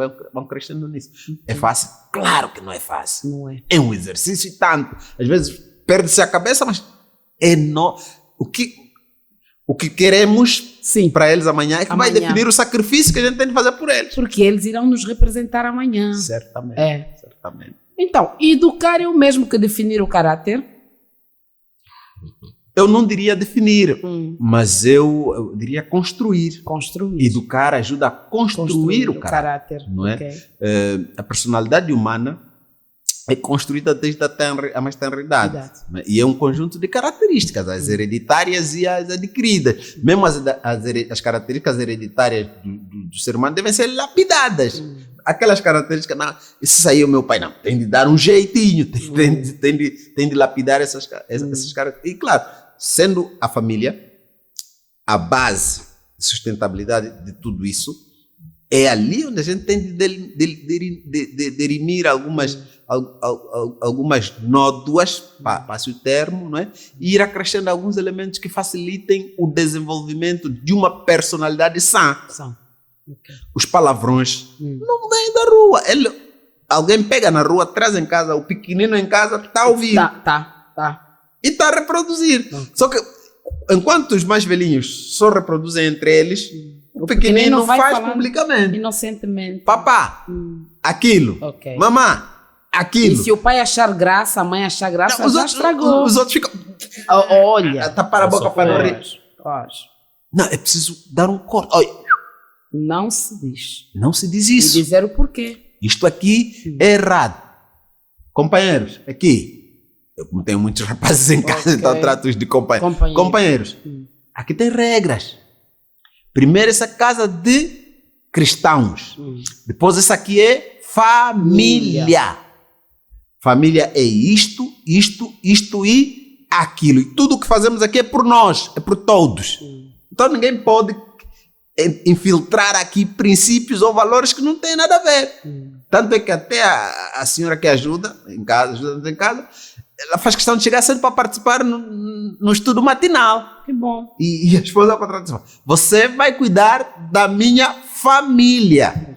nisso. É fácil? Claro que não é fácil. Não é. É um exercício e tanto. Às vezes perde-se a cabeça, mas o que queremos para eles amanhã é que vai definir o sacrifício que a gente tem de fazer por eles. Porque eles irão nos representar amanhã. Certamente. Certamente. Então, educar é o mesmo que definir o caráter? Eu não diria definir, mas eu diria construir. Educar ajuda a construir o caráter. Não é? A personalidade humana é construída desde a mais tenra idade. E é um conjunto de características, as hereditárias e as adquiridas. Mesmo as características hereditárias do ser humano devem ser lapidadas. Aquelas características, não, isso aí é o meu pai, não, tem de dar um jeitinho, tem de lapidar essas características. E claro, sendo a família a base de sustentabilidade de tudo isso, é ali onde a gente tem de derimir algumas nódoas, passe o termo, não é? E ir acrescentando alguns elementos que facilitem o desenvolvimento de uma personalidade sã. Os palavrões não vêm da rua. Alguém pega na rua, traz em casa, o pequenino em casa está a ouvir. Tá. E está a reproduzir. Só que, enquanto os mais velhinhos só reproduzem entre eles, o pequenino faz publicamente. Inocentemente. Papá, aquilo. Mamã, aquilo. E se o pai achar graça, a mãe achar graça, não, já estragou. Os outros ficam... Olha. Tapar a boca para não rir. Não, é preciso dar um corte. Olha. Não se diz. Não se diz isso. E dizer o porquê. Isto aqui é errado. Companheiros, aqui. Eu tenho muitos rapazes em casa, então trato-os de companheiros. Companheiros, aqui tem regras. Primeiro, essa casa de cristãos. Depois, essa aqui é família. Família é isto e aquilo. E tudo o que fazemos aqui é por nós, é por todos. Então, ninguém pode infiltrar aqui princípios ou valores que não têm nada a ver. Tanto é que até a senhora que ajuda em casa, ela faz questão de chegar cedo para participar no estudo matinal. Que bom. E a esposa contradição. Você vai cuidar da minha família.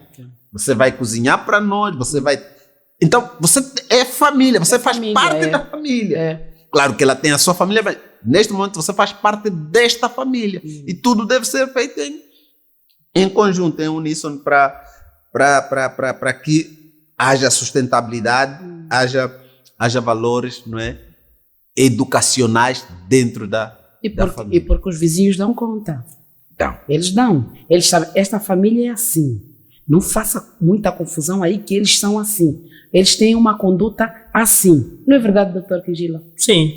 Você vai cozinhar para nós, você vai Então, você é família, você faz família, parte da família. Claro que ela tem a sua família, mas neste momento você faz parte desta família. E tudo deve ser feito em conjunto, em uníssono, para que haja sustentabilidade, haja valores, não é, educacionais dentro da família. E porque os vizinhos dão conta. Então, Eles dão. Eles sabem, esta família é assim. Não faça muita confusão aí que eles são assim. Eles têm uma conduta assim. Não é verdade, doutor Quigila? Sim.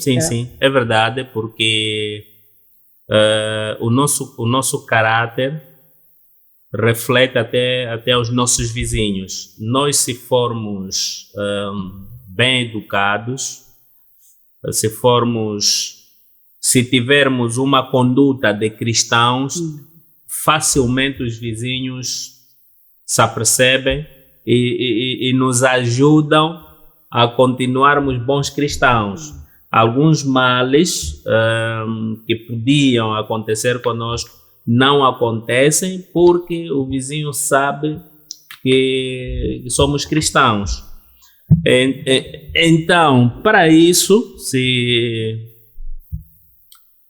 É verdade, porque o nosso caráter reflete até os nossos vizinhos. Nós, se formos bem educados, se tivermos uma conduta de cristãos, facilmente os vizinhos se apercebem e nos ajudam a continuarmos bons cristãos. Alguns males que podiam acontecer conosco não acontecem porque o vizinho sabe que somos cristãos. Então, para isso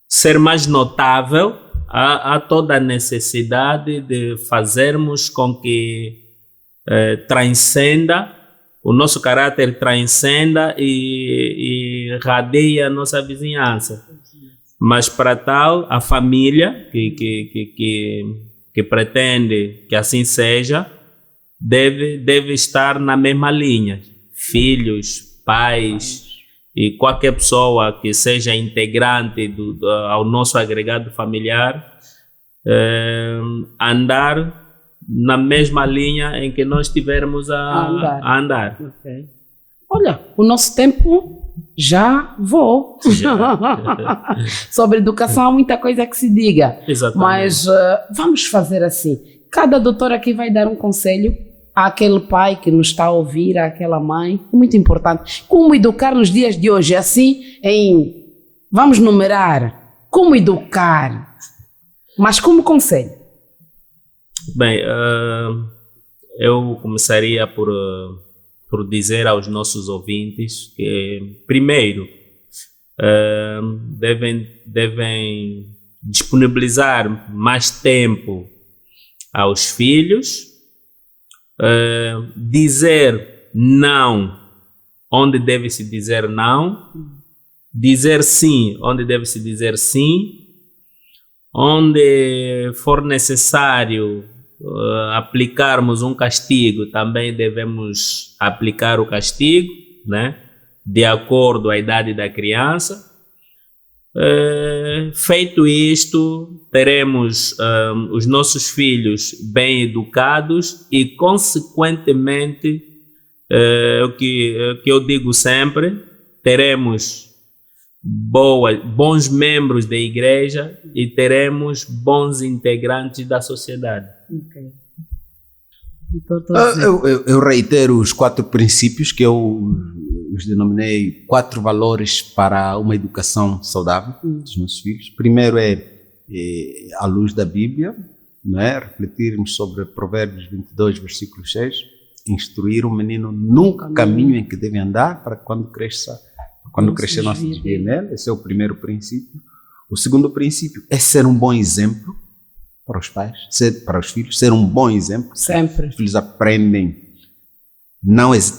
ser mais notável, há toda a necessidade de fazermos com que o nosso caráter transcenda e radeie a nossa vizinhança. Mas para tal, a família que pretende que assim seja, deve estar na mesma linha. Filhos, pais e qualquer pessoa que seja integrante ao nosso agregado familiar, andar na mesma linha em que nós estivermos a andar. Okay. Olha, o nosso tempo já voou. Sobre educação há muita coisa que se diga. Exatamente. Mas vamos fazer assim. Cada doutor aqui vai dar um conselho àquele pai que nos está a ouvir, àquela mãe. Muito importante. Como educar nos dias de hoje? Assim, vamos numerar. Como educar? Mas como conselho? Bem, eu começaria por dizer aos nossos ouvintes que, primeiro, devem disponibilizar mais tempo aos filhos, dizer não onde deve-se dizer não, dizer sim onde deve-se dizer sim, onde for necessário aplicarmos um castigo, também devemos aplicar o castigo, né, de acordo à idade da criança. Feito isto, teremos os nossos filhos bem educados e, consequentemente, o que eu digo sempre, teremos bons membros da igreja e teremos bons integrantes da sociedade. Okay. Eu reitero os 4 princípios que eu os denominei 4 valores para uma educação saudável dos nossos filhos. Primeiro é à luz da Bíblia, né? Refletirmos sobre Provérbios 22, versículo 6, instruir o menino no caminho em que deve andar para quando crescer não se desvie nele. Esse é o primeiro princípio. O segundo princípio é ser um bom exemplo para os pais, para os filhos, ser um bom exemplo. Sempre. Os filhos aprendem.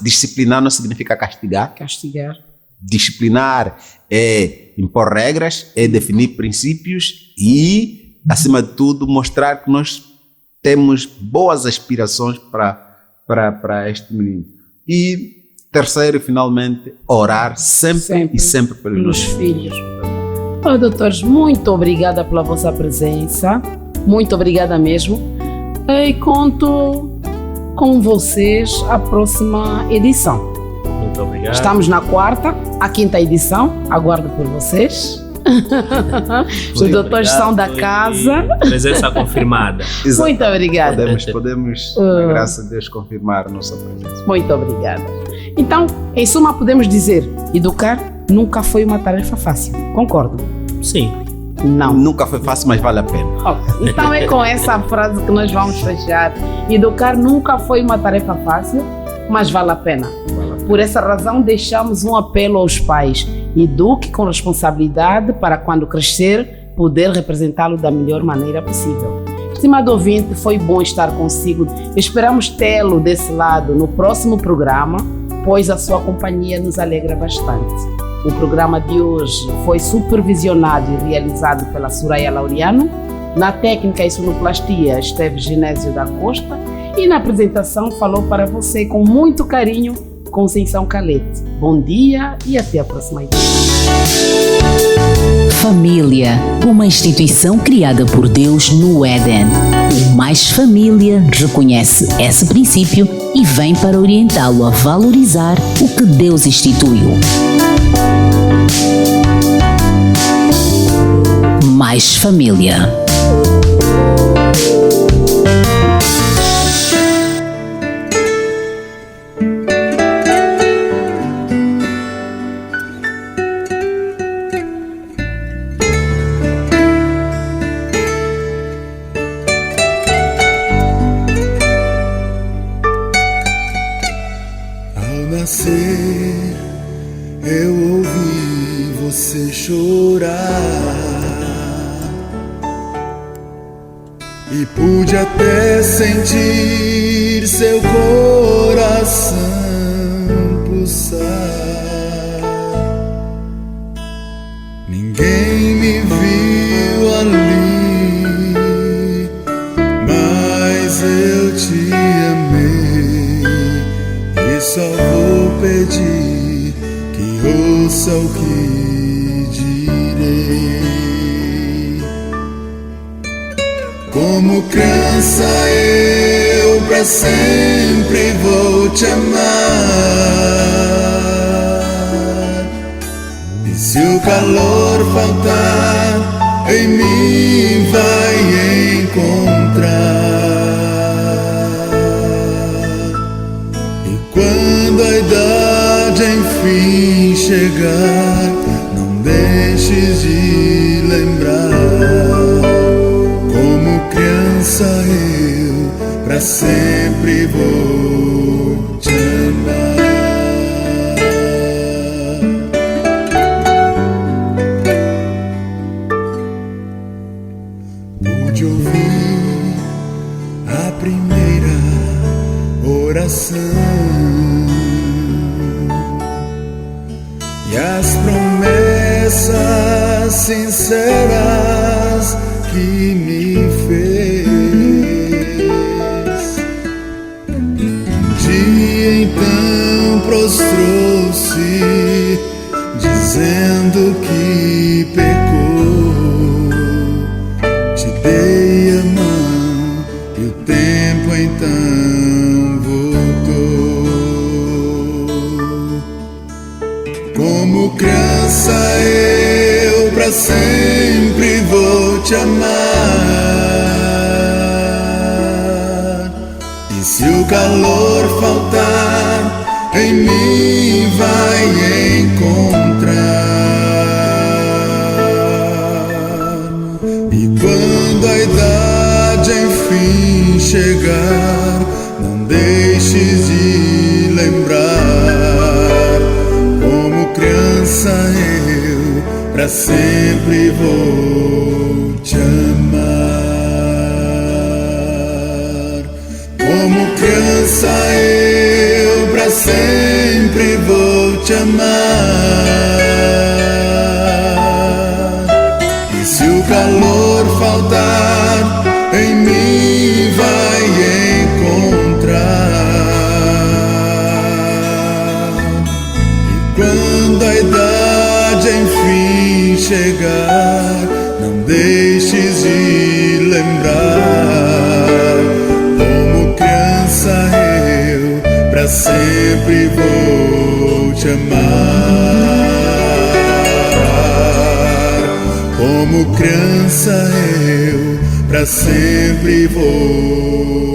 Disciplinar não significa castigar. Disciplinar é impor regras, é definir princípios e, acima de tudo, mostrar que nós temos boas aspirações para este menino. E terceiro, finalmente, orar sempre pelos filhos. Doutores, muito obrigada pela vossa presença. Muito obrigada mesmo. E conto com vocês a próxima edição. Muito obrigado. Estamos na a quinta edição. Aguardo por vocês. Os doutores são da casa. Presença confirmada. Exato. Muito obrigada. Podemos, na graça de Deus, confirmar a nossa presença. Muito obrigada. Então, em suma, podemos dizer: educar nunca foi uma tarefa fácil. Concordo? Sim. Não. Nunca foi fácil, mas vale a pena. Okay. Então é com essa frase que nós vamos fechar. Educar nunca foi uma tarefa fácil, mas vale a pena. Por essa razão, deixamos um apelo aos pais: eduque com responsabilidade para, quando crescer, poder representá-lo da melhor maneira possível. Estimado ouvinte, foi bom estar consigo. Esperamos tê-lo desse lado no próximo programa, pois a sua companhia nos alegra bastante. O programa de hoje foi supervisionado e realizado pela Soraya Laureano. Na técnica e sonoplastia esteve Genésio da Costa e na apresentação falou para você com muito carinho Conceição Calete. Bom dia e até a próxima edição. Família, uma instituição criada por Deus no Éden. O Mais Família reconhece esse princípio e vem para orientá-lo a valorizar o que Deus instituiu. Mais Família. Eu ouvi você chorar e pude até sentir seu coração pulsar. Ninguém me viu ali, mas eu te amei e só vou pedir que ouça o que direi. Como criança eu pra sempre vou te amar, e se o calor faltar, em mim vai encontrar. E quando a idade enfim chegar, não deixes de lembrar. Como criança eu pra sempre vou te amar. Pude ouvir a primeira oração e as promessas sinceras que me fez. Um dia então prostrou-se, dizendo que pecou. Te dei a mão e o tempo então voltou. Como criança eu pra sempre vou te amar, e se o calor faltar, em mim vai encontrar. E quando a idade enfim chegar, não deixes de lembrar. Como criança eu pra sempre vou te amar. Como criança eu pra sempre vou te amar, e se o calor faltar, em mim vai encontrar. E quando a idade enfim chegar, não deixes de lembrar. Como criança eu pra sempre vou te amar. Como criança eu pra sempre vou